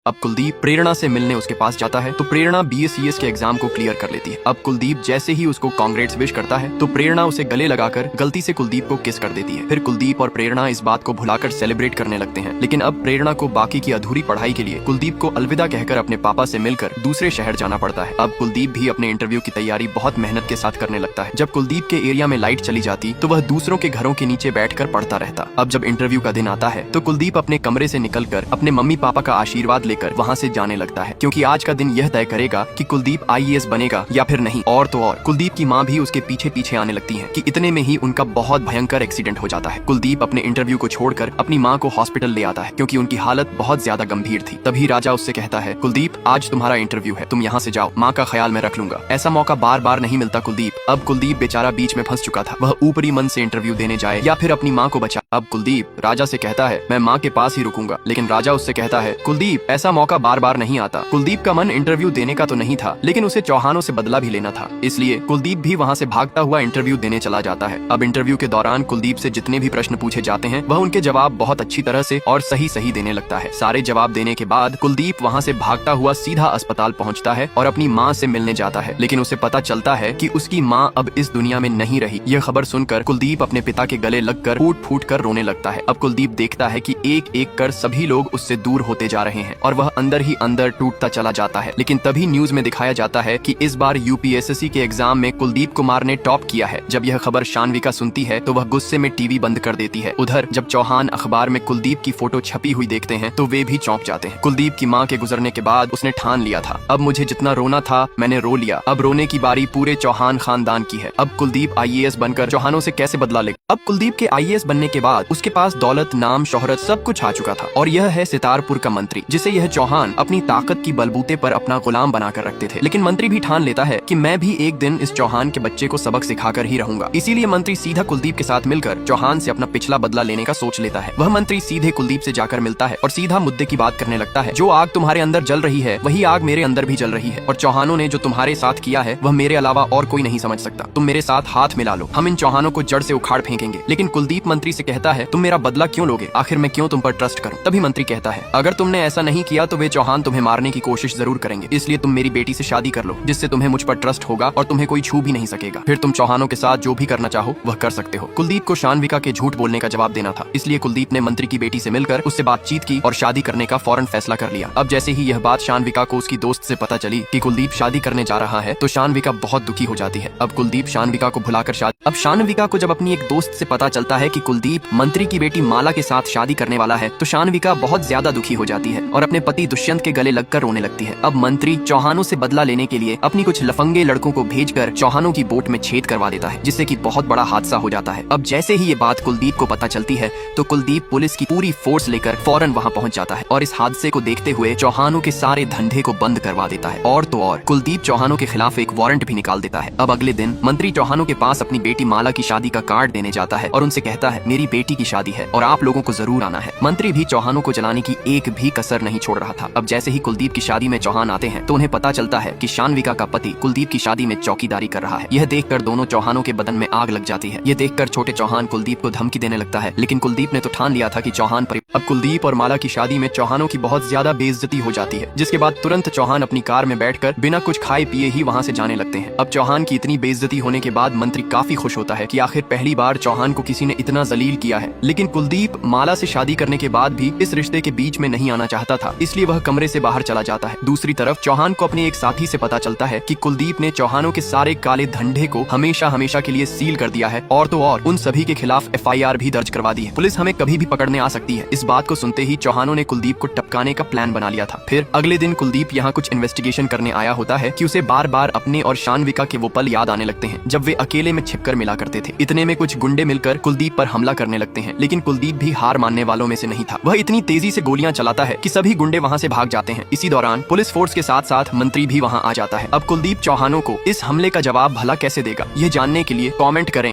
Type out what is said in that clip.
अब कुलदीप प्रेरणा से मिलने उसके पास जाता है तो प्रेरणा BACS के एग्जाम को क्लियर कर लेती है। अब कुलदीप जैसे ही उसको कांग्रेट्स विश करता है तो प्रेरणा उसे गले लगाकर गलती से कुलदीप को किस कर देती है। फिर कुलदीप और प्रेरणा इस बात को भुलाकर सेलिब्रेट करने लगते हैं। लेकिन अब प्रेरणा को बाकी की अधूरी पढ़ाई के लिए कुलदीप को अलविदा कहकर अपने पापा से मिलकर दूसरे शहर जाना पड़ता है। अब कुलदीप भी अपने इंटरव्यू की तैयारी बहुत मेहनत के साथ करने लगता है। जब कुलदीप के एरिया में लाइट चली जाती तो वह दूसरों के घरों के नीचे बैठकर पढ़ता रहता। अब जब इंटरव्यू का दिन आता है तो कुलदीप अपने कमरे से निकलकर अपने मम्मी पापा का आशीर्वाद लेकर वहाँ से जाने लगता है, क्योंकि आज का दिन यह तय करेगा कि कुलदीप IAS बनेगा या फिर नहीं। और तो और कुलदीप की माँ भी उसके पीछे पीछे आने लगती है कि इतने में ही उनका बहुत भयंकर एक्सीडेंट हो जाता है। कुलदीप अपने इंटरव्यू को छोड़कर अपनी माँ को हॉस्पिटल ले आता है क्योंकि उनकी हालत बहुत ज्यादा गंभीर थी। तभी राजा उससे कहता है, कुलदीप आज तुम्हारा इंटरव्यू है, तुम यहाँ से जाओ, माँ का ख्याल मैं रख लूंगा। ऐसा मौका बार बार नहीं मिलता कुलदीप। अब कुलदीप बेचारा बीच में फंस चुका था, वह ऊपरी मन से इंटरव्यू देने जाए या फिर अपनी माँ को बचा। अब कुलदीप राजा से कहता है, मैं माँ के पास ही रुकूंगा, लेकिन राजा उससे कहता है, कुलदीप ऐसा मौका बार बार नहीं आता। कुलदीप का मन इंटरव्यू देने का तो नहीं था, लेकिन उसे चौहानों से बदला भी लेना था, इसलिए कुलदीप भी वहाँ से भागता हुआ इंटरव्यू देने चला जाता है। अब इंटरव्यू के दौरान कुलदीप से जितने भी प्रश्न पूछे जाते हैं वह उनके जवाब बहुत अच्छी तरह से और सही देने लगता है। सारे जवाब देने के बाद कुलदीप वहाँ से भागता हुआ सीधा अस्पताल पहुँचता है और अपनी माँ से मिलने जाता है, लेकिन उसे पता चलता है कि उसकी माँ अब इस दुनिया में नहीं रही। यह खबर सुनकर कुलदीप अपने पिता के गले लगकर फूट फूट कर रोने लगता है। अब कुलदीप देखता है कि एक एक कर सभी लोग उससे दूर होते जा रहे हैं और वह अंदर ही अंदर टूटता चला जाता है। लेकिन तभी न्यूज में दिखाया जाता है कि इस बार UPSSC के एग्जाम में कुलदीप कुमार ने टॉप किया है। जब यह खबर शानविका सुनती है तो वह गुस्से में टीवी बंद कर देती है। उधर जब चौहान अखबार में कुलदीप की फोटो छपी हुई देखते हैं तो वे भी चौंक जाते हैं। कुलदीप की माँ के गुजरने के बाद उसने ठान लिया था, अब मुझे जितना रोना था मैंने रो लिया, अब रोने की बारी पूरे चौहान खानदान की है। अब कुलदीप IAS बनकर चौहानों से कैसे बदला ले। अब कुलदीप के IAS बनने के बाद उसके पास दौलत, नाम, शोहरत सब कुछ आ चुका था और यह है सितारपुर का मंत्री, जिसे यह चौहान अपनी ताकत की बलबूते पर अपना गुलाम बनाकर रखते थे। लेकिन मंत्री भी ठान लेता है कि मैं भी एक दिन इस चौहान के बच्चे को सबक सिखाकर ही रहूंगा। इसीलिए मंत्री सीधा कुलदीप के साथ मिलकर चौहान से अपना पिछला बदला लेने का सोच लेता है। वह मंत्री सीधे कुलदीप से जाकर मिलता है और सीधा मुद्दे की बात करने लगता है। जो आग तुम्हारे अंदर जल रही है वही आग मेरे अंदर भी जल रही है और चौहानों ने जो तुम्हारे साथ किया है वह मेरे अलावा और कोई नहीं समझ सकता। तुम मेरे साथ हाथ मिला लो, हम इन चौहानों को जड़ से उखाड़ फेंकेंगे। लेकिन कुलदीप मंत्री से कहता है, तुम मेरा बदला क्यों लोगे, आखिर मैं क्यों तुम पर ट्रस्ट करूं। तभी मंत्री कहता है, अगर तुमने ऐसा नहीं किया तो वे चौहान तुम्हें मारने की कोशिश जरूर करेंगे, इसलिए तुम मेरी बेटी से शादी कर लो, जिससे तुम्हें मुझ पर ट्रस्ट होगा और तुम्हें कोई छू भी नहीं सकेगा। फिर तुम चौहानों के साथ जो भी करना चाहो वह कर सकते हो। कुलदीप को शानविका के झूठ बोलने का जवाब देना था, इसलिए कुलदीप ने मंत्री की बेटी से मिलकर उससे बातचीत की और शादी करने का फौरन फैसला कर लिया। अब जैसे ही यह बात शानविका को उसकी दोस्त से पता चली कि कुलदीप शादी करने जा रहा है तो शानविका बहुत दुखी हो जाती है। अब कुलदीप शानविका को भुलाकर अब शानविका को जब अपनी एक दोस्त से पता चलता है कि कुलदीप मंत्री की बेटी माला के साथ शादी करने वाला है तो शानविका बहुत ज्यादा दुखी हो जाती है और अपने पति दुष्यंत के गले लगकर रोने लगती है। अब मंत्री चौहानों से बदला लेने के लिए अपनी कुछ लफंगे लड़कों को भेजकर चौहानों की बोट में छेद करवा देता है, जिससे कि बहुत बड़ा हादसा हो जाता है। अब जैसे ही ये बात कुलदीप को पता चलती है तो कुलदीप पुलिस की पूरी फोर्स लेकर फौरन वहाँ पहुँच जाता है और इस हादसे को देखते हुए चौहानों के सारे धंधे को बंद करवा देता है। और तो और कुलदीप चौहानों के खिलाफ एक वारंट भी निकाल देता है। अब अगले दिन मंत्री चौहानों के पास अपनी बेटी माला की शादी का कार्ड देने जाता है और उनसे कहता है, मेरी बेटी की शादी है और आप लोगों को जरूर आना है। मंत्री भी चौहानों को जलाने की एक भी कसर नहीं छोड़ रहा था। अब जैसे ही कुलदीप की शादी में चौहान आते हैं तो उन्हें पता चलता है कि शानविका का पति कुलदीप की शादी में चौकीदारी कर रहा है। यह देखकर दोनों चौहानों के बदन में आग लग जाती है। यह देखकर छोटे चौहान कुलदीप को धमकी देने लगता है, लेकिन कुलदीप ने तो ठान लिया था कि चौहान पर। अब कुलदीप और माला की शादी में चौहानों की बहुत ज्यादा बेइज्जती हो जाती है, जिसके बाद तुरंत चौहान अपनी कार में बैठकर बिना कुछ खाए पिए ही वहाँ से जाने लगते हैं। अब चौहान की इतनी बेइज्जती होने के बाद मंत्री काफी खुश होता है कि आखिर पहली बार चौहान को किसी ने इतना जलील किया है। लेकिन कुलदीप माला से शादी करने के बाद भी इस रिश्ते के बीच में नहीं आना चाहता था, इसलिए वह कमरे से बाहर चला जाता है। दूसरी तरफ चौहान को अपने एक साथी से पता चलता है कि कुलदीप ने चौहानों के सारे काले धंधे को हमेशा हमेशा के लिए सील कर दिया है और तो और उन सभी के खिलाफ FIR भी दर्ज करवा दी है। पुलिस हमें कभी भी पकड़ने आ सकती है। इस बात को सुनते ही चौहानों ने कुलदीप को टपकाने का प्लान बना लिया था। फिर अगले दिन कुलदीप यहाँ कुछ इन्वेस्टिगेशन करने आया होता है कि उसे बार बार अपने और शानविका के वो पल याद आने लगते हैं जब वे अकेले में छिपकर मिला करते थे। इतने में कुछ गुंडे मिलकर कुलदीप पर हमला करने लगते हैं, लेकिन कुलदीप भी हार मानने वालों में से नहीं था। वह इतनी तेजी से गोलियां चलाता है कि सभी गुंडे वहां से भाग जाते हैं। इसी दौरान पुलिस फोर्स के साथ साथ मंत्री भी वहां आ जाता है। अब कुलदीप चौहानों को इस हमले का जवाब भला कैसे देगा, यह जानने के लिए कमेंट करें।